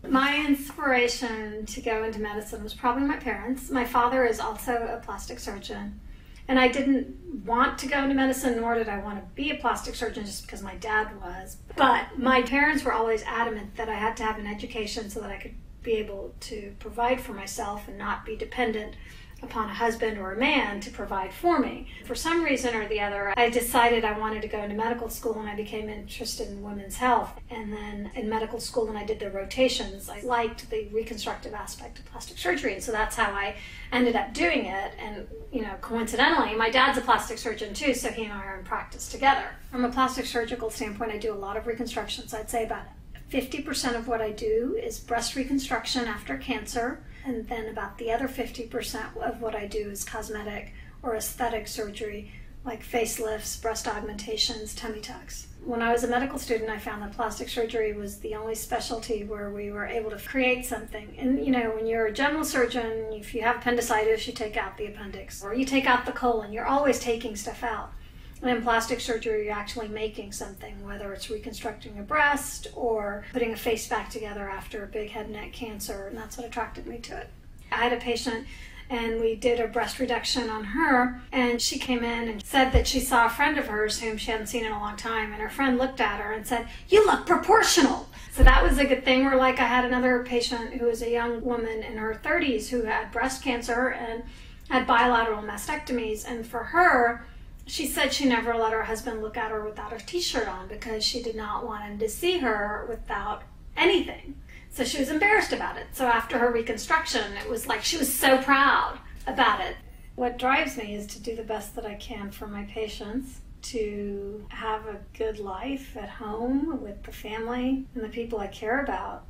My inspiration to go into medicine was probably my parents. My father is also a plastic surgeon. And I didn't want to go into medicine, nor did I want to be a plastic surgeon just because my dad was. But my parents were always adamant that I had to have an education so that I could be able to provide for myself and not be dependent upon a husband or a man to provide for me. For some reason or the other, I decided I wanted to go into medical school, and I became interested in women's health. And then in medical school, when I did the rotations, I liked the reconstructive aspect of plastic surgery, and so that's how I ended up doing it. And, you know, coincidentally, my dad's a plastic surgeon too, so he and I are in practice together. From a plastic surgical standpoint, I do a lot of reconstructions. I'd say about 50% of what I do is breast reconstruction after cancer, and then about the other 50% of what I do is cosmetic or aesthetic surgery, like facelifts, breast augmentations, tummy tucks. When I was a medical student, I found that plastic surgery was the only specialty where we were able to create something. And, you know, when you're a general surgeon, if you have appendicitis, you take out the appendix, or you take out the colon. You're always taking stuff out. And in plastic surgery, you're actually making something, whether it's reconstructing a breast or putting a face back together after a big head and neck cancer, and that's what attracted me to it. I had a patient, and we did a breast reduction on her, and she came in and said that she saw a friend of hers whom she hadn't seen in a long time, and her friend looked at her and said, "You look proportional." So that was a good thing. Where, like, I had another patient who was a young woman in her 30s who had breast cancer and had bilateral mastectomies, and for her, she said she never let her husband look at her without her t-shirt on because she did not want him to see her without anything. So she was embarrassed about it. So after her reconstruction, it was like she was so proud about it. What drives me is to do the best that I can for my patients, to have a good life at home with the family and the people I care about.